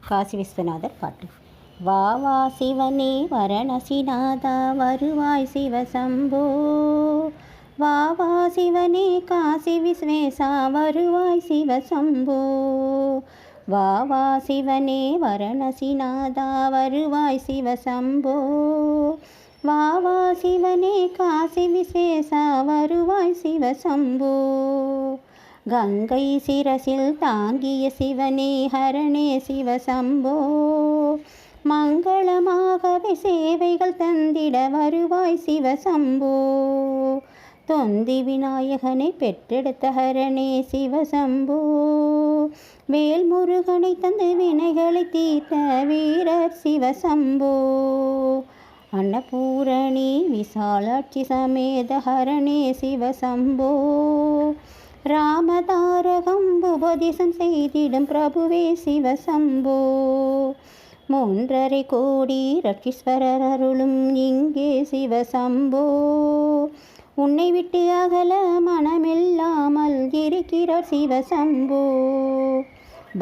காசி விஸ்வநாதர் பாட்டு. வா வா சிவனே வரணசிநாதா வருவாய் சிவசம்போ. வா வா சிவனே காசி விஸ்வேசா வருவாய் சிவசம்போ. வா வா சிவனே வரணசிநாதா வருவாய் சிவசம்போ. வா வா சிவனே காசி விஸ்வேசா வருவாய் சிவசம்போ. கங்கை சிரசில் தாங்கிய சிவனே ஹரணே சிவசம்போ. மங்களமாகவே சேவைகள் தந்திட வருவாய் சிவசம்போ. தொந்தி விநாயகனை பெற்றெடுத்த ஹரணே சிவசம்போ. வேல்முருகனை தந்து வினைகளை தீர்த்த வீரர் சிவசம்போ. அன்னபூரணி விசாலாட்சி சமேத ஹரணே சிவசம்போ. ராமதாரகம் உபதேசம் செய்திடும் பிரபுவே சிவசம்போ. 3.5 கோடி ரட்சீஸ்வரர் அருளும் இங்கே சிவசம்போ. உன்னை விட்டு அகல மனமில்லாமல் இருக்கிறார் சிவசம்போ.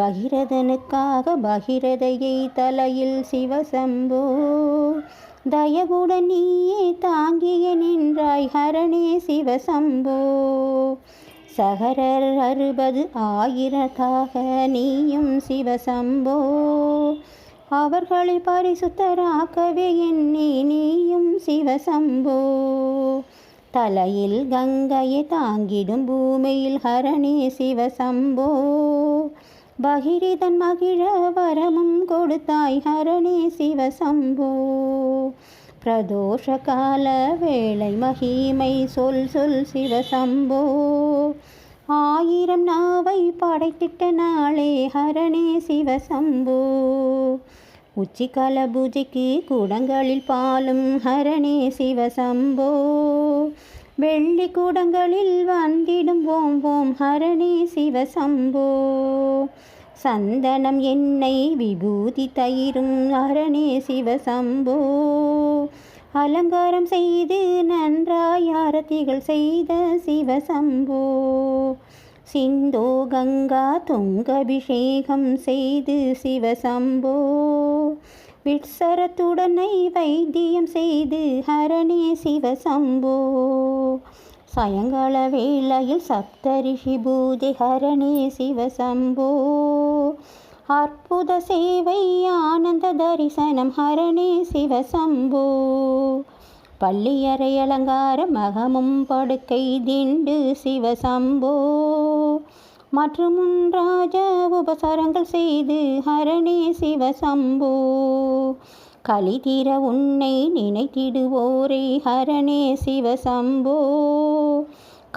பகிரதனுக்காக பகிரதையை தலையில் சிவசம்போ. தயவுடன் நீயே தாங்கிய நின்றாய் ஹரணே சிவசம்போ. சகரர் 60,000 நீயும் சிவசம்போ. அவர்களை பரிசுத்தராக்கவே எண்ணி நீயும் சிவசம்போ. தலையில் கங்கையை தாங்கிடும் பூமியில் ஹரணே சிவசம்போ. பகிரிதன் மகிழ வரமும் கொடுத்தாய் ஹரணே சிவசம்போ. பிரதோஷ கால வேளை மகிமை சொல் சொல் சிவசம்போ. 1000 நாவை படைத்திட்ட நாளே ஹரணே சிவசம்போ. உச்சிக்கால பூஜைக்கு கூடங்களில் பாலும் ஹரணே சிவசம்போ. வெள்ளி கூடங்களில் வந்திடும் ஓம் ஓம் ஹரணே சிவசம்போ. சந்தனம் எண்ணெய் விபூதி தயிரும் ஹரணே சிவசம்போ. அலங்காரம் செய்து நன்றாய் ஆரத்திகள் செய்த சிவசம்போ. சிந்தோ கங்கா துங்கபிஷேகம் செய்து சிவசம்போ. விட்சரத்துடனை வைத்தியம் செய்து ஹரணே சிவசம்போ. சாயங்கால வேளையில் சப்தரிஷி பூஜை ஹரணே சிவசம்போ. அற்புத சேவை ஆனந்த தரிசனம் ஹரணே சிவசம்போ. பள்ளியறை அலங்காரம் மகமும் படுக்கை திண்டு சிவசம்போ. மற்றும் ராஜ உபசாரங்கள் செய்து ஹரணே சிவசம்போ. களி தீர உன்னை நினைத்திடுவோரே ஹரணே சிவசம்போ.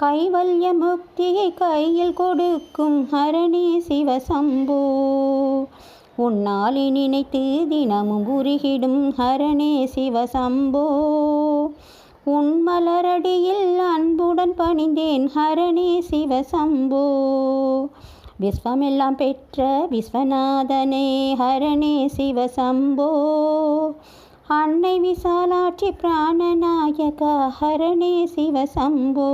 கைவல்ய முக்தியை கையில் கொடுக்கும் ஹரணே சிவசம்போ. உன்னாலே நினைத்து தினமும் உருகிடும் ஹரணே சிவசம்போ. உன் மலரடியில் அன்புடன் பணிந்தேன் ஹரணே சிவசம்போ. விஸ்வமெல்லாம் பெற்ற விஸ்வநாதனே ஹரணே சிவசம்போ. அன்னை விசாலாட்சி பிராணநாயக ஹரணே சிவசம்போ.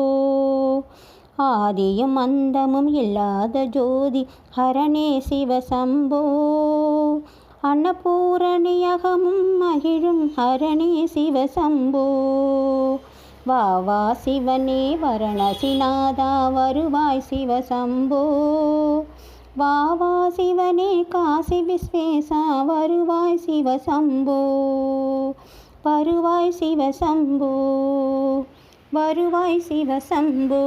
ஆதியும் அந்தமும் இல்லாத ஜோதி ஹரணே சிவசம்போ. அன்னபூரணியகமும் மகிழும் ஹரணே சிவசம்போ. வா வா சிவனே வரணசிநாதா வருவாய் சிவசம்போ. வா வா சிவனே காசி விஸ்வேசா வருவாய் சிவசம்போ. வருவாய் சிவசம்போ. வருவாய் சிவசம்போ.